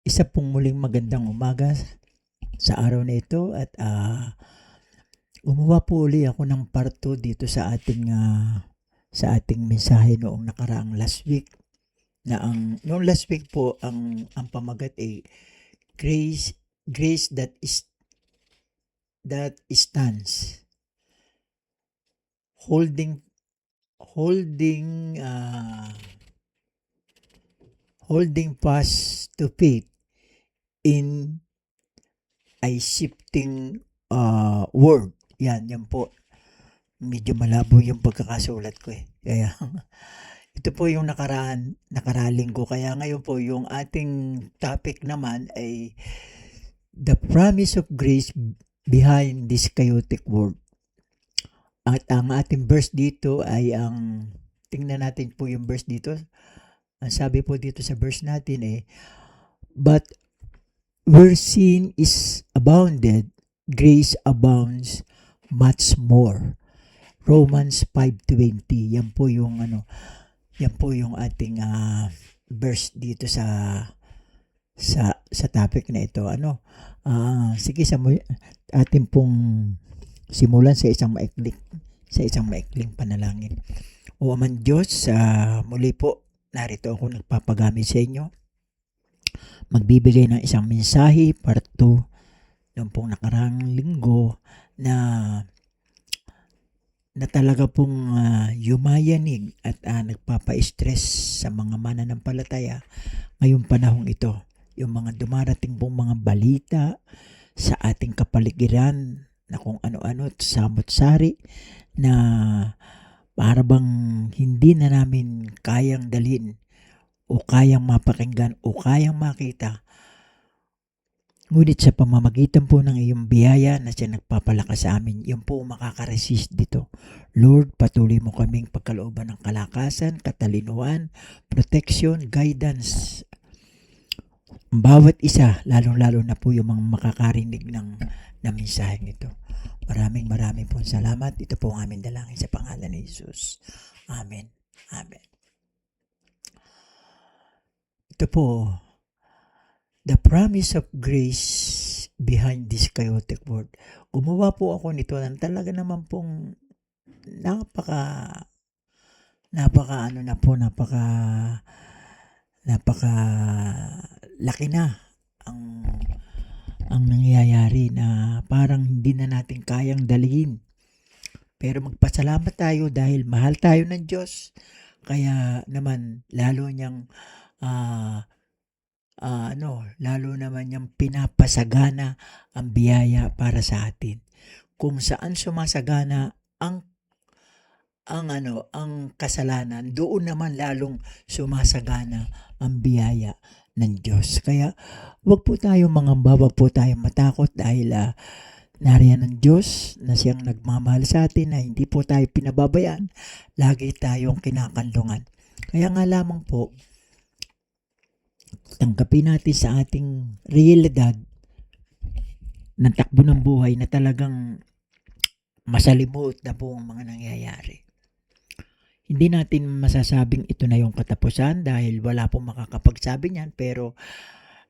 isa pong muling magandang umaga sa araw na ito at gumawa po uli ako ng part 2 dito sa ating mensahe noong nakaraang last week na noong last week po ang pamagat ay grace that stands, holding fast to faith in a shifting world. Yan po. Medyo malabo yung pagkakasulat ko eh. Kaya ito po yung nakaraling ko. Kaya ngayon po yung ating topic naman ay the promise of grace behind this chaotic world. At ang ating verse dito ay tingnan natin po yung verse dito. Ang sabi po dito sa verse natin but where sin is abounded, grace abounds much more. Romans 5:20. Yan po yung ating verse dito sa topic na ito. Sige, atin pong simulan sa isang maikling panalangin. O Amang Diyos, muli po narito ako nagpapagamit sa inyo. Magbibigay ng isang mensahe, part 2, noong pong nakarang linggo na talaga pong yumayanig at nagpapa-stress sa mga mananampalataya ngayong panahong ito. Yung mga dumarating pong mga balita sa ating kapaligiran na kung ano-ano, samot-sari na para bang hindi na namin kayang dalhin o kayang mapakinggan o kayang makita. Ngunit sa pamamagitan po ng iyong biyaya na siya nagpapalakas sa amin, yun po makakaresist dito. Lord, patuloy mo kaming pagkalooban ng kalakasan, katalinuhan, protection, guidance. Bawat isa, lalong-lalo na po yung mga makakarinig ng mensaheng ito. Maraming po salamat. Ito po ang aming dalangin sa pangalan ni Jesus. Amen. Amen. Ito po, the promise of grace behind this chaotic world. Gumawa po ako nito ng talaga naman pong napaka laki na ang nangyayari na parang hindi na natin kayang dalhin. Pero magpasalamat tayo dahil mahal tayo ng Diyos. Kaya naman lalo naman niyang pinapasagana ang biyaya para sa atin. Kung saan sumasagana ang kasalanan, doon naman lalong sumasagana ang biyaya ng Diyos. Kaya wag po tayong mangamba, wag po tayong matakot dahil nariyan ng Diyos na siyang nagmamahal sa atin na hindi po tayo pinababayaan. Lagi tayong kinakanlungan. Kaya nga lamang po, tanggapin natin sa ating realidad ng takbo ng buhay na talagang masalimuot na po ang mga nangyayari. Hindi natin masasabing ito na yung katapusan dahil wala pong makakapagsabi niyan, pero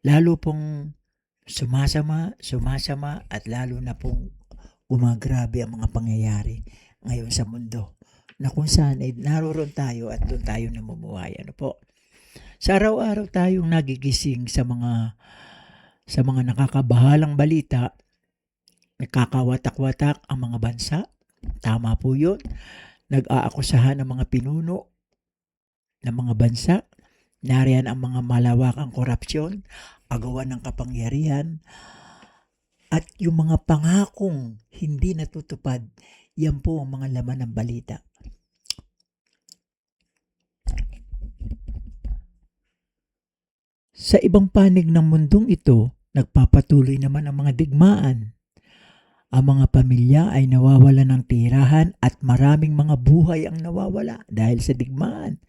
lalo pong sumasama at lalo na pong gumagrabe ang mga pangyayari ngayon sa mundo na kung saan ay naroon tayo at doon tayo namumuhay. Sa araw-araw tayong nagigising sa mga nakakabahalang balita, nagkakawatak-watak ang mga bansa. Tama po yun. Nag-aakusahan ng mga pinuno ng mga bansa. Nariyan ang mga malawakang korupsyon, agawan ng kapangyarihan, at yung mga pangakong hindi natutupad. Yan po ang mga laman ng balita. Sa ibang panig ng mundong ito, nagpapatuloy naman ang mga digmaan. Ang mga pamilya ay nawawalan ng tirahan at maraming mga buhay ang nawawala dahil sa digmaan.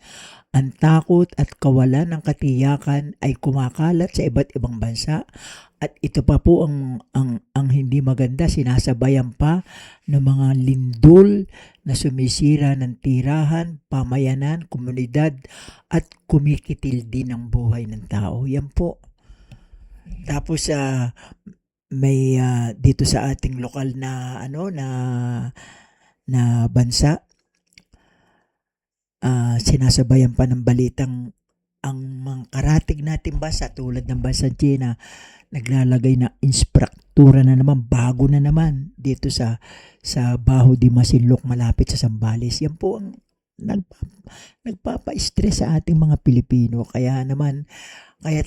Ang takot at kawalan ng katiyakan ay kumakalat sa iba't ibang bansa at ito pa po ang hindi maganda, sinasabayan pa ng mga lindol na sumisira ng tirahan, pamayanan, komunidad at kumikitil din ang buhay ng tao. Yan po Tapos may dito sa ating lokal na na bansa, sinasabayan pa ng balitang ang mga karatig nating bansa tulad ng bansang China naglalagay na instruktura na naman, bago na naman dito sa Baho de Masinloc malapit sa Zambales. Yan po ang nagpapa-stress sa ating mga Pilipino. Kaya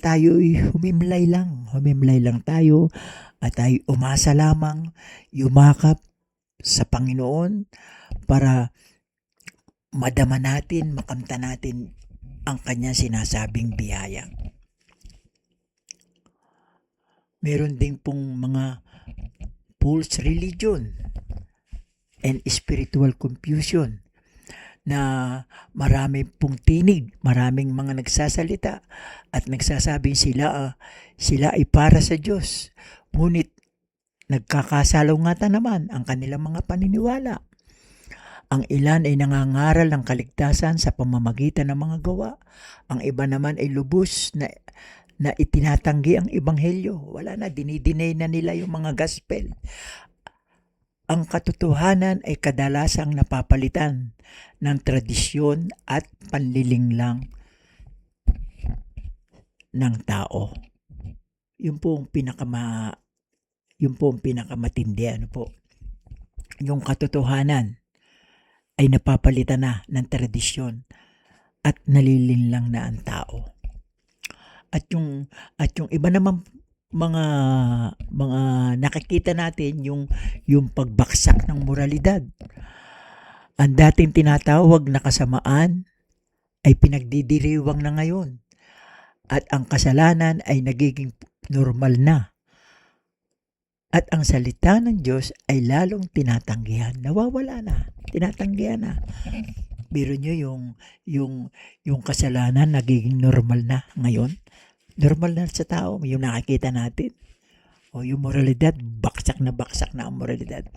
tayo humimlay lang tayo at tayo umasa lamang, yumakap sa Panginoon para madama natin, makamta natin ang kanyang sinasabing biyaya. Meron ding pong mga false religion and spiritual confusion na marami pong tinig, maraming mga nagsasalita at nagsasabing sila ay para sa Diyos. Ngunit nagkakasalungatan naman ang kanilang mga paniniwala. Ang ilan ay nangangaral ng kaligtasan sa pamamagitan ng mga gawa. Ang iba naman ay lubos na itinatanggi ang ebanghelyo. Wala na, dinidinay na nila yung mga gospel. Ang katotohanan ay kadalasang napapalitan ng tradisyon at panlilinglang ng tao. Yun po ang pinakamatindi, yung katotohanan ay napapalitan na ng tradisyon at nalilinlang na ang tao. At yung iba naman mga nakikita natin yung pagbaksak ng moralidad. Ang dating tinatawag na kasamaan ay pinagdidiriwang na ngayon. At ang kasalanan ay nagiging normal na. At ang salita ng Diyos ay lalong tinatanggihan. Nawawala na. Tinatanggihan na. Biro nyo yung kasalanan nagiging normal na ngayon. Normal na sa tao. Yung nakikita natin. O yung moralidad, baksak na ang moralidad.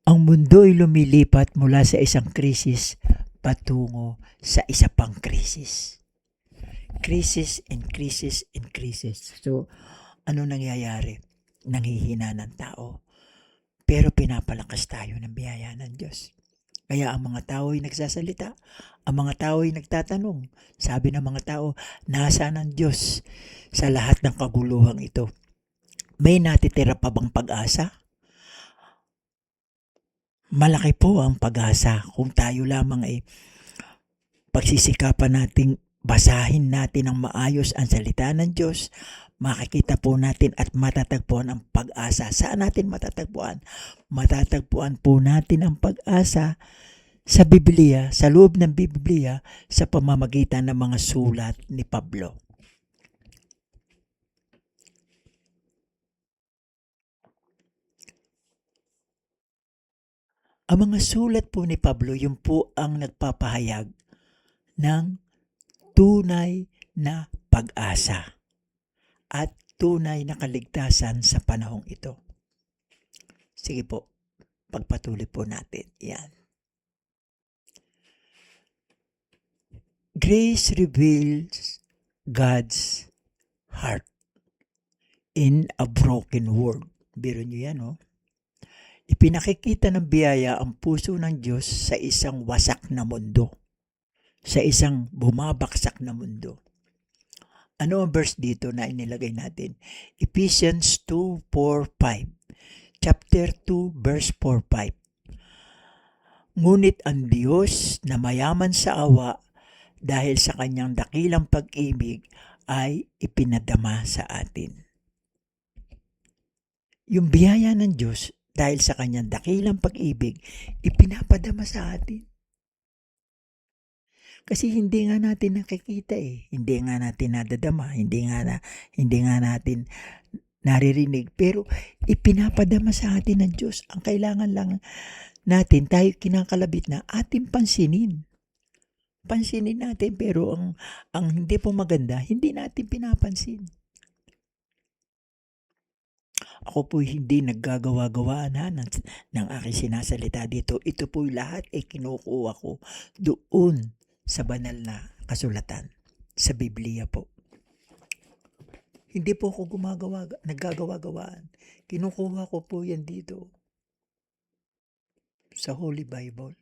Ang mundo ay lumilipat mula sa isang krisis patungo sa isa pang krisis. Crisis and crisis and crisis. So, ano nangyayari? Nanghihina ng tao. Pero pinapalakas tayo ng biyaya ng Diyos. Kaya ang mga tao ay nagsasalita. Ang mga tao ay nagtatanong. Sabi ng mga tao, nasaan ang Diyos sa lahat ng kaguluhang ito? May natitira pa bang pag-asa? Malaki po ang pag-asa kung tayo lamang ay pagsisikapan nating basahin natin ng maayos ang salita ng Diyos, makikita po natin at matatagpuan ang pag-asa. Saan natin matatagpuan? Matatagpuan po natin ang pag-asa sa Biblia, sa loob ng Biblia, sa pamamagitan ng mga sulat ni Pablo. Ang mga sulat po ni Pablo, yun po ang nagpapahayag ng tunay na pag-asa at tunay na kaligtasan sa panahong ito. Sige po, pagpatuloy po natin. Yan. Grace reveals God's heart in a broken world. Biro nyo yan, Ipinakikita ng biyaya ang puso ng Diyos sa isang wasak na mundo. Sa isang bumabaksak na mundo. Ano ang verse dito na inilagay natin? Ephesians 2:4-5. Chapter 2, verse 4-5. Ngunit ang Diyos na mayaman sa awa dahil sa kanyang dakilang pag-ibig ay ipinadama sa atin. Yung biyaya ng Diyos dahil sa kanyang dakilang pag-ibig, ipinapadama sa atin. Kasi hindi nga natin nakikita Hindi nga natin nadadama, hindi nga natin naririnig, pero ipinapadama sa atin ng Diyos. Ang kailangan lang natin, tayo kinakalabit na ating pansinin. Pansinin natin, pero ang hindi po maganda, hindi natin pinapansin. Ako po hindi naggagawa-gawaan ng aking sinasalita dito. Ito po lahat ay kinukuha ko doon sa banal na kasulatan, sa Biblia po. Hindi po ako naggagawa-gawaan. Kinukuha ko po yan dito sa Holy Bible.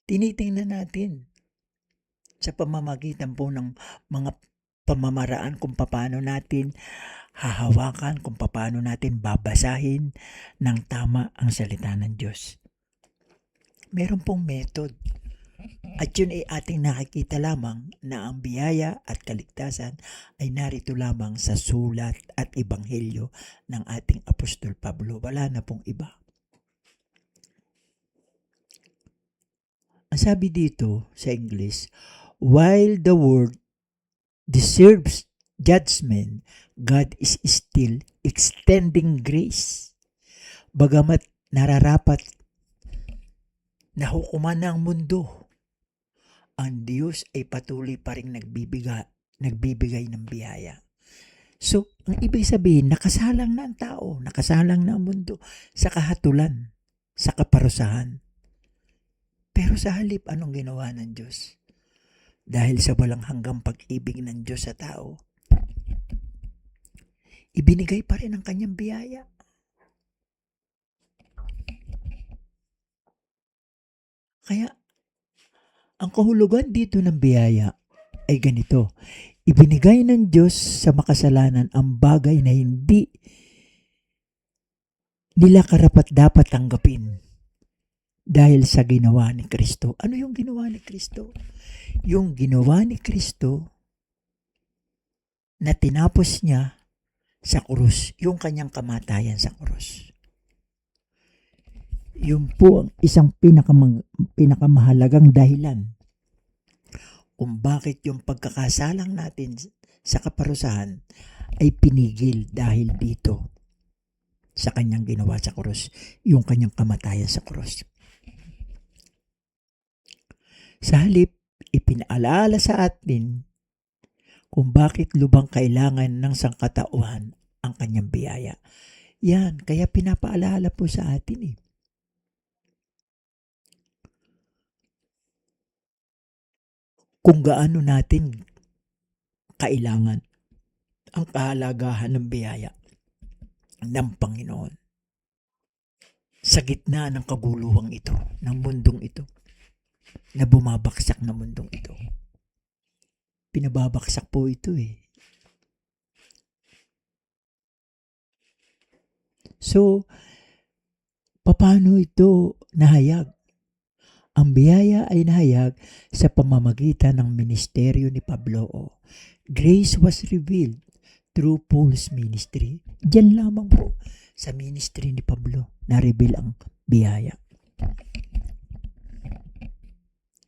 Tinitingnan natin sa pamamagitan po ng mga pamamaraan kung paano natin hahawakan, kung paano natin babasahin ng tama ang salita ng Diyos. Meron pong method. At yun ay ating nakikita lamang na ang biyaya at kaligtasan ay narito lamang sa sulat at ebanghelyo ng ating Apostol Pablo. Wala na pong iba. Ang sabi dito sa English, while the world deserves judgment, God is still extending grace. Bagamat nararapat na hukuman ng mundo, ang Diyos ay patuloy pa rin nagbibigay ng biyaya. So, ang ibig sabihin, nakasalang na ang tao, nakasalang na ang mundo sa kahatulan, sa kaparusahan. Pero sa halip, anong ginawa ng Diyos? Dahil sa walang hanggang pag-ibig ng Diyos sa tao, ibinigay pa rin ang kanyang biyaya. Kaya, ang kahulugan dito ng biyaya ay ganito. Ibinigay ng Diyos sa makasalanan ang bagay na hindi nila karapat-dapat tanggapin dahil sa ginawa ni Kristo. Ano yung ginawa ni Kristo? Yung ginawa ni Kristo na tinapos niya sa krus, yung kanyang kamatayan sa krus. Yun po ang isang pinakamahalagang dahilan kung bakit yung pagkakasalang natin sa kaparusahan ay pinigil dahil dito sa kanyang ginawa sa krus, yung kanyang kamatayan sa krus. Sa halip, ipinaalala sa atin kung bakit lubang kailangan ng sangkatauhan ang kanyang biyaya. Yan, kaya pinapaalala po sa atin kung gaano natin kailangan ang kahalagahan ng biyaya ng Panginoon sa gitna ng kaguluhang ito, ng mundong ito, na bumabaksak na mundong ito. Pinababaksak po ito So, paano ito nahayag? Ang biyaya ay nahayag sa pamamagitan ng ministeryo ni Pablo. Grace was revealed through Paul's ministry. Diyan lamang po sa ministry ni Pablo na-reveal ang biyaya.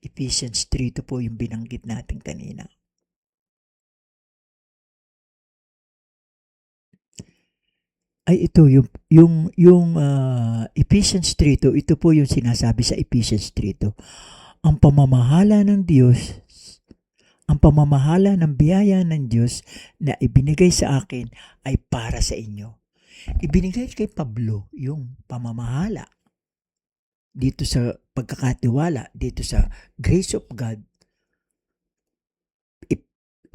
Ephesians 3, ito po yung binanggit natin kanina. Ay ito yung Ephesians 3, ito po yung sinasabi sa Ephesians 3. Ang pamamahala ng Diyos, ang pamamahala ng biyaya ng Diyos na ibinigay sa akin ay para sa inyo. Ibinigay kay Pablo yung pamamahala dito sa pagkakatiwala, dito sa grace of God,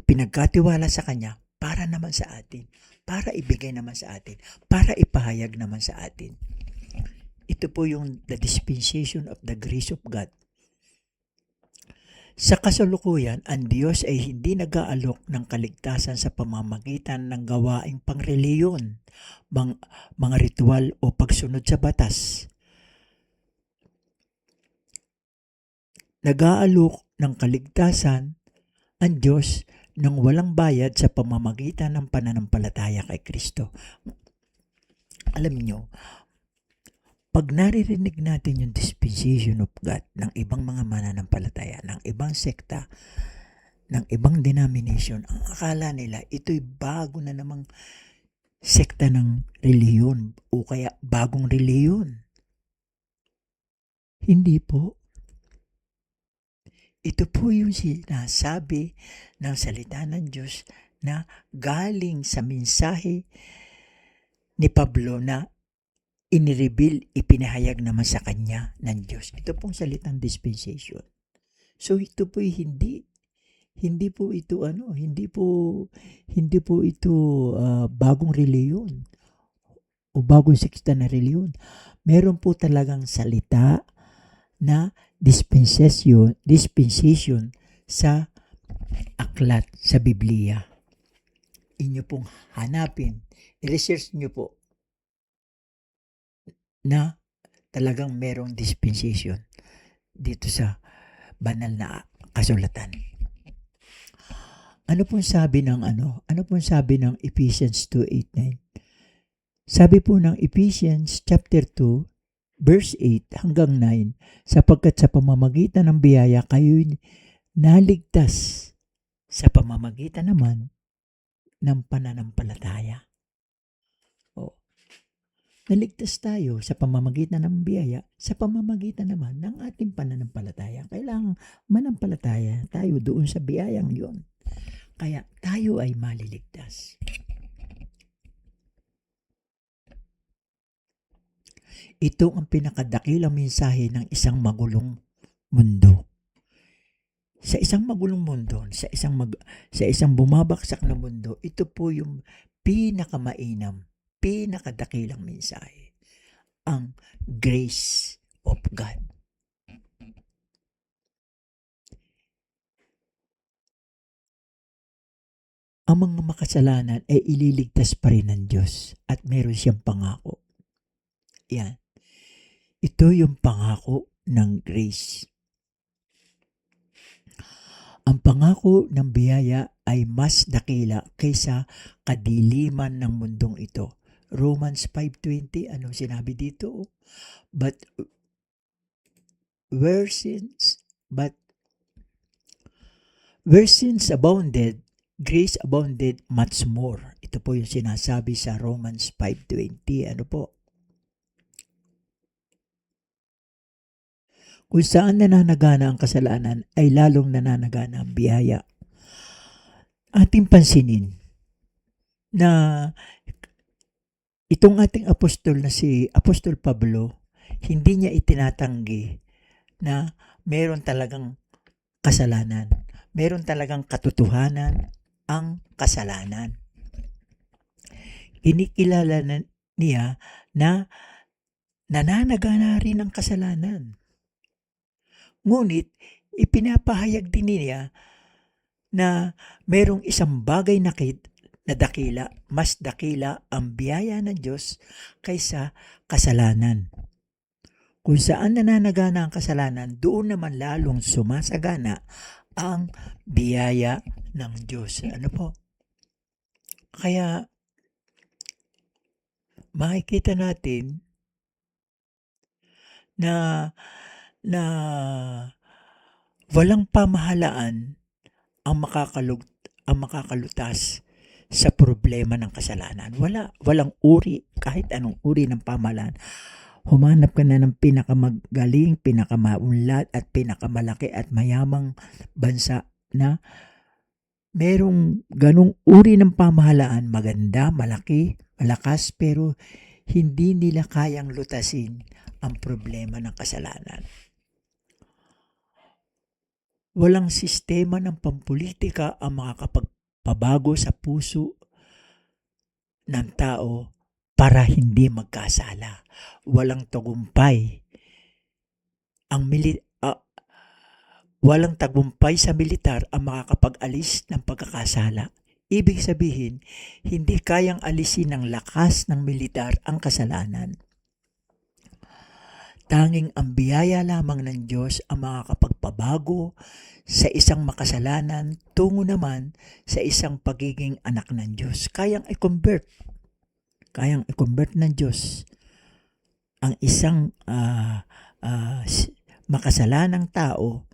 pinagkatiwala sa kanya para naman sa atin, para ibigay naman sa atin, para ipahayag naman sa atin. Ito po yung the dispensation of the grace of God. Sa kasalukuyan, ang Diyos ay hindi nag-aalok ng kaligtasan sa pamamagitan ng gawaing pangreliyon, mga ritual o pagsunod sa batas. Nag-aalok ng kaligtasan ang Diyos ng walang bayad sa pamamagitan ng pananampalataya kay Kristo. Alam niyo, pag naririnig natin yung dispensation of God ng ibang mga mananampalataya, ng ibang sekta, ng ibang denomination, ang akala nila ito'y bago na namang sekta ng reliyon o kaya bagong reliyon. Hindi po. Ito po yung sinasabi ng salita ng Diyos na galing sa mensahe ni Pablo na inireveal, ipinahayag naman sa kanya ng Diyos. Ito pong salitang dispensation. So ito po hindi Hindi po ito hindi po ito bagong reliyon o bagong sekta na reliyon. Meron po talagang salita na dispensation sa aklat sa Biblia. Inyo pong hanapin, i-research nyo po na talagang merong dispensation dito sa banal na kasulatan. Ano pong sabi ng Ephesians 2:8-9? Sabi po ng Ephesians chapter 2 verse 8 hanggang 9, sapagkat sa pamamagitan ng biyaya kayo'y naligtas sa pamamagitan naman ng pananampalataya. Naligtas tayo sa pamamagitan ng biyaya, sa pamamagitan naman ng ating pananampalataya. Kailangan manampalataya tayo doon sa biyayang yun. Kaya tayo ay maliligtas. Ito ang pinakadakilang mensahe ng isang magulong mundo. Sa isang magulong mundo, sa isang bumabaksak na mundo, ito po yung pinakamainam, pinakadakilang mensahe, ang grace of God. Ang mga makasalanan ay ililigtas pa rin ng Diyos at meron siyang pangako. Yan. Ito yung pangako ng grace. Ang pangako ng biyaya ay mas dakila kaysa kadiliman ng mundong ito. Romans 5:20, anong sinabi dito? But where sins abounded, grace abounded much more. Ito po yung sinasabi sa Romans 5:20. Ano po? Kung saan nananagana ang kasalanan, ay lalong nananagana ang biyaya. Ating pansinin na itong ating apostol na si Apostol Pablo, hindi niya itinatanggi na meron talagang kasalanan. Meron talagang katotohanan ang kasalanan. Kinikilala niya na nananagana rin ang kasalanan. Ngunit, ipinapahayag din niya na merong isang bagay na dakila, mas dakila ang biyaya ng Diyos kaysa kasalanan. Kung saan nananagana ang kasalanan, doon naman lalong sumasagana ang biyaya ng Diyos. Ano po? Kaya, makikita natin na walang pamahalaan ang makakalutas sa problema ng kasalanan. Walang uri, kahit anong uri ng pamahalaan. Humanap ka na ng pinakamagaling, pinakamaunlad at pinakamalaki at mayamang bansa na merong ganong uri ng pamahalaan, maganda, malaki, malakas, pero hindi nila kayang lutasin ang problema ng kasalanan. Walang sistema ng pampolitika ang makakapagpabago sa puso ng tao para hindi magkasala. Walang tagumpay sa militar ang makakapag-alis ng pagkakasala. Ibig sabihin, hindi kayang alisin ng lakas ng militar ang kasalanan. Tanging ang biyaya lamang ng Diyos ang makakapagpabago sa isang makasalanan tungo naman sa isang pagiging anak ng Diyos. Kayang i-convert ng Diyos ang isang makasalanang tao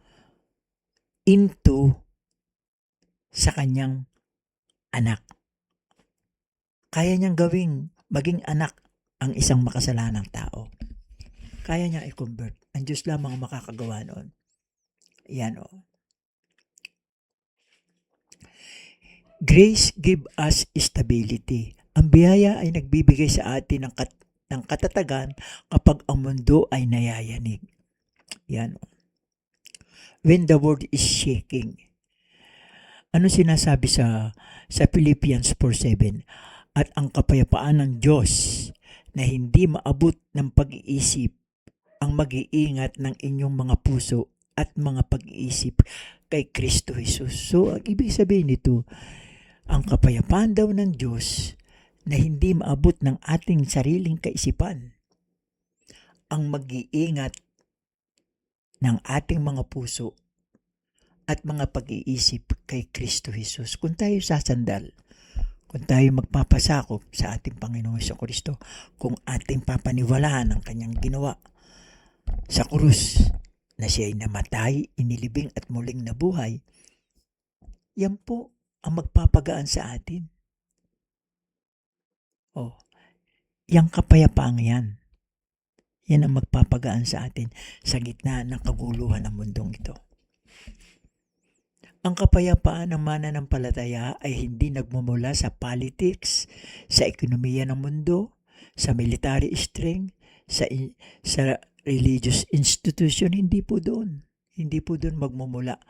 into sa kanyang anak. Kaya niyang maging anak ang isang makasalanang tao. Kaya niya i-convert. Ang Diyos lamang ang makakagawa noon. Yan o. Grace give us stability. Ang biyaya ay nagbibigay sa atin ng katatagan kapag ang mundo ay nayayanig. Yan o. When the world is shaking. Ano sinasabi sa Philippians 4:7? At ang kapayapaan ng Diyos na hindi maabot ng pag-iisip ang mag-iingat ng inyong mga puso at mga pag-iisip kay Kristo Jesus. So, ang ibig sabihin nito, ang kapayapaan daw ng Diyos na hindi maabot ng ating sariling kaisipan ang mag-iingat ng ating mga puso at mga pag-iisip kay Kristo Jesus. Kung tayo sasandal, kung tayo magpapasakop sa ating Panginoong Kristo, kung ating papaniwalaan ang kanyang ginawa sa krus, na siya ay namatay, inilibing at muling nabuhay, yan po ang magpapagaan sa atin. Yang kapayapaang yan. Yan ang magpapagaan sa atin sa gitna ng kaguluhan ng mundong ito. Ang kapayapaan ng mananampalataya ay hindi nagmumula sa politics, sa ekonomiya ng mundo, sa military strength, sa religious institution. Hindi po doon magmumula.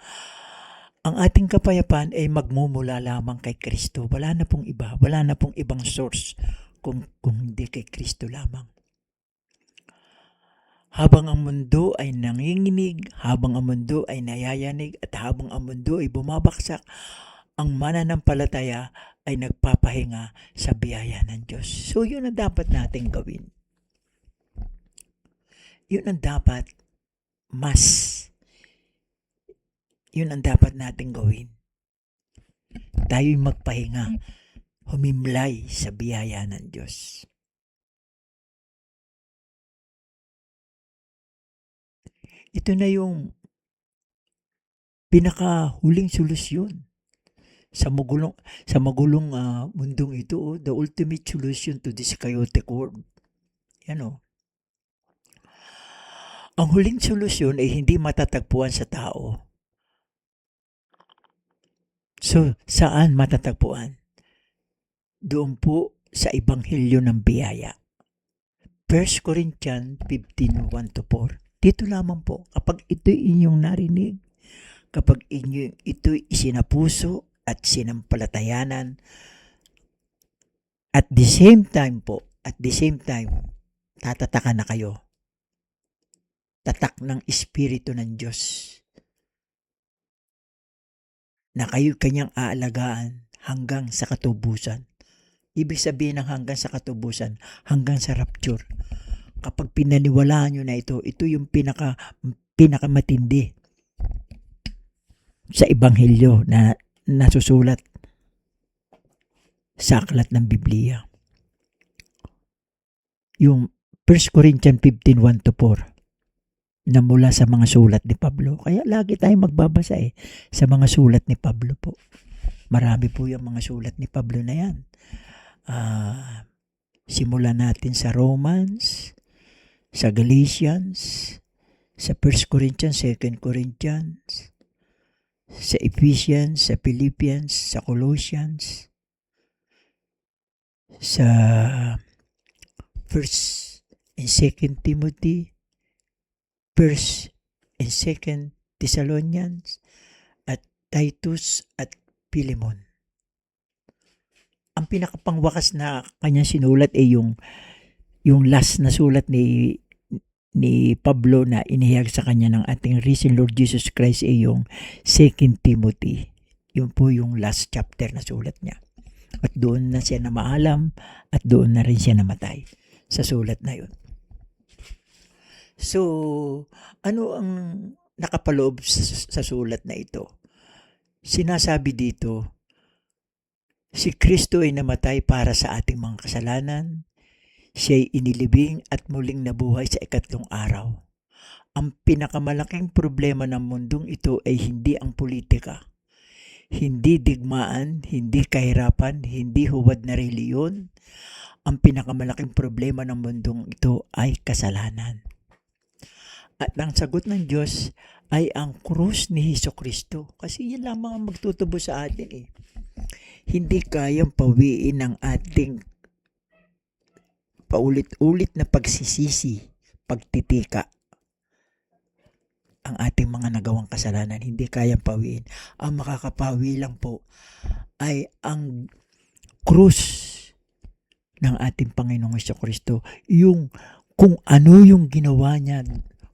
Ang ating kapayapaan ay magmumula lamang kay Kristo. Wala na pong iba, wala na pong ibang source kung hindi kay Kristo lamang. Habang ang mundo ay nanginginig, habang ang mundo ay nayayanig, at habang ang mundo ay bumabaksak, ang mananampalataya ay nagpapahinga sa biyaya ng Diyos. So yun ang dapat nating gawin. Yun ang dapat nating gawin. Tayo'y magpahinga, humimlay sa biyaya ng Diyos. Ito na yung pinakahuling solusyon sa magulong mundong ito. The ultimate solution to this chaotic world. Yan. Ang huling solusyon ay hindi matatagpuan sa tao. So, saan matatagpuan? Doon po sa Ebanghelyo ng Biyaya. 1 Corinthians 15:1-4. Dito lamang po, kapag ito'y inyong narinig, kapag ito'y isinapuso at sinampalatayanan, at the same time, tatatakan na kayo. Tatak ng Espiritu ng Diyos na kayo kanyang aalagaan hanggang sa katubusan. Ibig sabihin ng hanggang sa katubusan, hanggang sa rapture. Kapag pinaniwalaan nyo na ito yung pinakamatindi sa Ebanghelyo na nasusulat sa aklat ng Biblia. Yung 1 Corinthians 15:1-4 na mula sa mga sulat ni Pablo. Kaya lagi tayong magbabasa sa mga sulat ni Pablo po. Marami po yung mga sulat ni Pablo na yan. Simulan natin sa Romans, sa Galatians, sa 1 Corinthians, 2 Corinthians, sa Ephesians, sa Philippians, sa Colossians, sa 1 and 2 Timothy, 1 and 2 Thessalonians, at Titus at Philemon. Ang pinakapangwakas na kanyang sinulat ay yung last na sulat ni Pablo na inihayag sa kanya ng ating risen Lord Jesus Christ ay yung 2 Timothy. Yun po yung last chapter na sulat niya. At doon na siya namaalam at doon na rin siya namatay sa sulat na yun. So, ano ang nakapaloob sa sulat na ito? Sinasabi dito, si Kristo ay namatay para sa ating mga kasalanan. Siya'y inilibing at muling nabuhay sa ikatlong araw. Ang pinakamalaking problema ng mundong ito ay hindi ang politika, hindi digmaan, hindi kahirapan, hindi huwad na reliyon. Ang pinakamalaking problema ng mundong ito ay kasalanan. At ang sagot ng Diyos ay ang krus ni Jesucristo. Kasi yan lamang ang magtutubo sa atin Hindi kayang pawiin ng ating paulit-ulit na pagsisisi, pagtitika. ang ating mga nagawang kasalanan, hindi kayang pawiin. Ang makakapawi lang po ay ang krus ng ating Panginoong Jesucristo. Yung kung ano yung ginawa niya,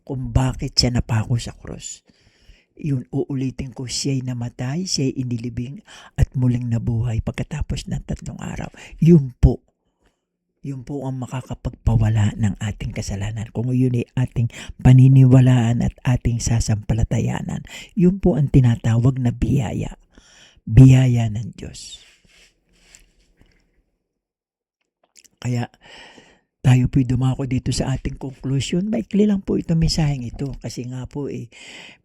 kung bakit siya napako sa krus. Yun, uulitin ko, siya'y namatay, siya'y inilibing at muling nabuhay pagkatapos ng 3 araw. Yun po ang makakapagpawala ng ating kasalanan. Kung yun ay ating paniniwalaan at ating sasampalatayanan, yun po ang tinatawag na biyaya. Biyaya ng Diyos. Kaya tayo po'y dumako dito sa ating conclusion. Maikli lang po itong mensaheng ito. Kasi nga po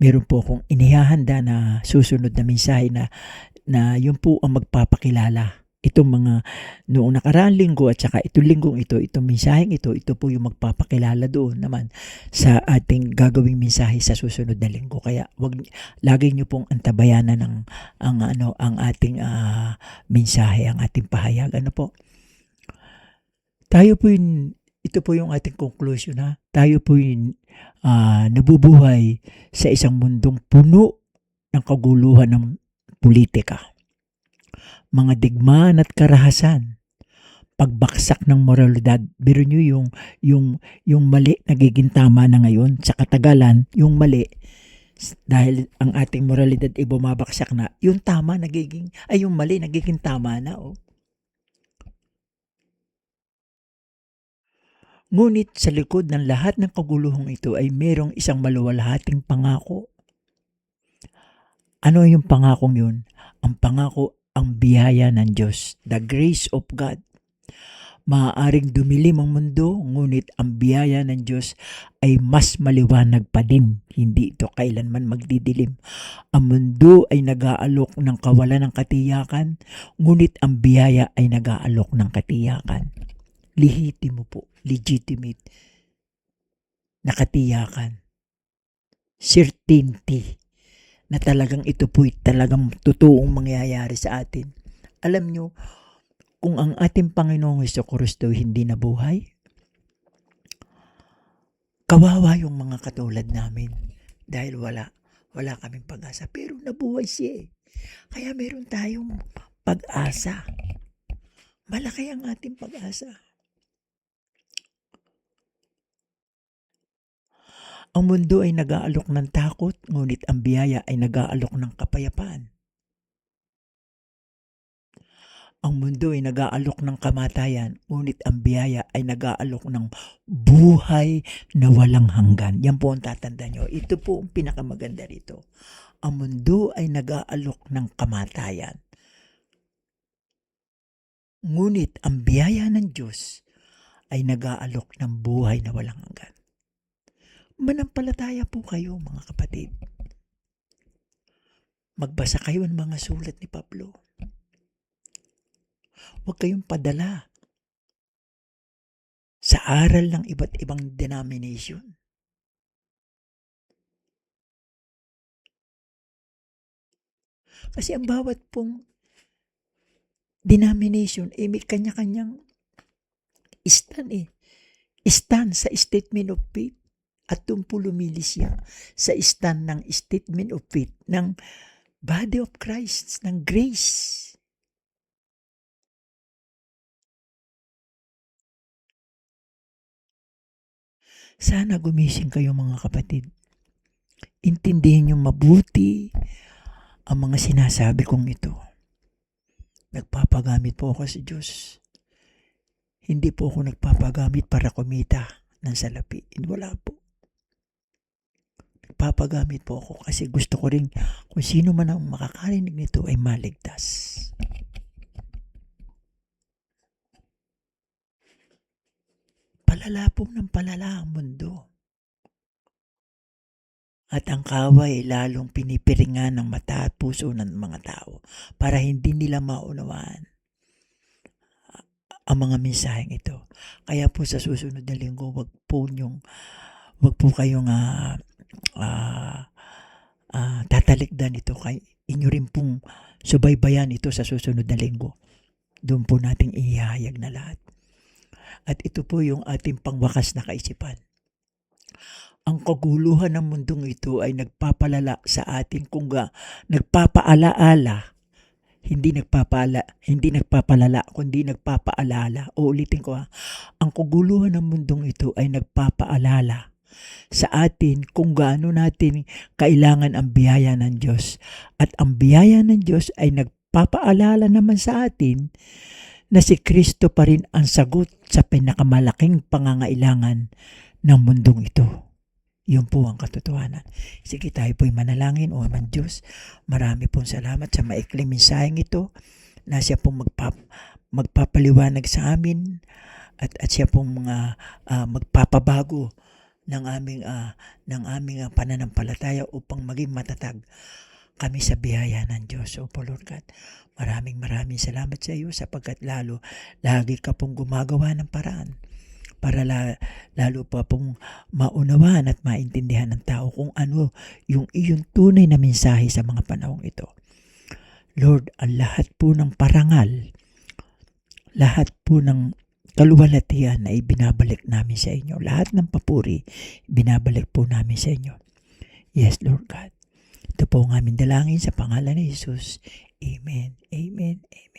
meron po akong inihahanda na susunod na mensahe na yun po ang magpapakilala. Itong mga noong nakaraang linggo at saka itong linggong itong mensaheng ito po yung magpapakilala doon naman sa ating gagawing mensahe sa susunod na linggo. Kaya lagi niyo pong antabayanan ang ating mensahe, ang ating pahayag. Ano po? Ito po yung ating conclusion ha. Tayo po yung nabubuhay sa isang mundong puno ng kaguluhan ng politika, mga digmaan at karahasan, pagbaksak ng moralidad. Biro nyo yung mali nagiging tama na ngayon. Sa katagalan, yung mali, dahil ang ating moralidad ay bumabaksak na, yung mali nagiging tama na. Ngunit sa likod ng lahat ng kaguluhang ito ay merong isang maluwalhating pangako. Ano yung pangakong yun? Ang pangako, ang biyaya ng Diyos, the grace of God. Maaaring dumilim ang mundo, ngunit ang biyaya ng Diyos ay mas maliwanag pa din. Hindi ito kailanman magdidilim. Ang mundo ay nag-aalok ng kawalan ng katiyakan, ngunit ang biyaya ay nag-aalok ng katiyakan. Lehitimo po, legitimate na katiyakan, certainty na talagang ito po'y talagang totoong mangyayari sa atin. Alam nyo, kung ang ating Panginoong Jesucristo hindi nabuhay, kawawa yung mga katulad namin dahil wala kaming pag-asa. Pero nabuhay siya Kaya meron tayong pag-asa. Malaki ang ating pag-asa. Ang mundo ay nag-aalok ng takot, ngunit ang biyaya ay nag-aalok ng kapayapaan. Ang mundo ay nag-aalok ng kamatayan, ngunit ang biyaya ay nag-aalok ng buhay na walang hanggan. Yan po ang tatandaan nyo. Ito po ang pinakamaganda rito. Ang mundo ay nag-aalok ng kamatayan, ngunit ang biyaya ng Diyos ay nag-aalok ng buhay na walang hanggan. Manampalataya po kayo, mga kapatid. Magbasa kayo ng mga sulat ni Pablo. Huwag kayong padala sa aral ng iba't ibang denomination. Kasi ang bawat pong denomination may kanya-kanyang stand sa statement of faith. At doon po lumilis siya sa stand ng statement of faith ng body of Christ, ng grace. Sana gumising kayo, mga kapatid. Intindihin niyo mabuti ang mga sinasabi kong ito. Nagpapagamit po ako sa Diyos. Hindi po ako nagpapagamit para kumita ng salapi. Wala po. Nagpapagamit po ako kasi gusto ko rin kung sino man ang makakarinig nito ay maligtas. Palala po ng palala ang mundo. At ang kaway lalong pinipiringan ng mata at puso ng mga tao para hindi nila maunawaan ang mga mensaheng ito. Kaya po sa susunod na linggo, wag po kayong tatalikdan ito. Kay inyo rin pong subaybayan ito sa susunod na linggo. Doon po nating ihahayag na lahat. At ito po yung ating pangwakas na kaisipan. Ang kaguluhan ng mundong ito ay nagpapalala sa atin nagpapaalaala, hindi nagpapalala, kundi nagpapaalala. Uulitin ko ha. Ang kaguluhan ng mundong ito ay nagpapaalala sa atin kung gaano natin kailangan ang biyaya ng Diyos. At ang biyaya ng Diyos ay nagpapaalala naman sa atin na si Kristo pa rin ang sagot sa pinakamalaking pangangailangan ng mundong ito. Yun po ang katotohanan. Sige, tayo po'y manalangin. O Amang Diyos, marami pong salamat sa maikling mensaheng ito na siya pong magpapaliwanag sa amin at siya pong magpapabago ng aming pananampalataya upang maging matatag kami sa biyaya ng Diyos. O po Lord God, maraming salamat sa iyo sapagkat lagi ka pong gumagawa ng paraan para lalo pa pong maunawahan at maintindihan ng tao kung ano yung iyong tunay na mensahe sa mga panahong ito. Lord, ang lahat po ng parangal, lahat po ng kaluwalhatian na ibinabalik namin sa inyo. Lahat ng papuri, binabalik po namin sa inyo. Yes, Lord God. Ito po ang aming dalangin sa pangalan ni Jesus. Amen. Amen. Amen.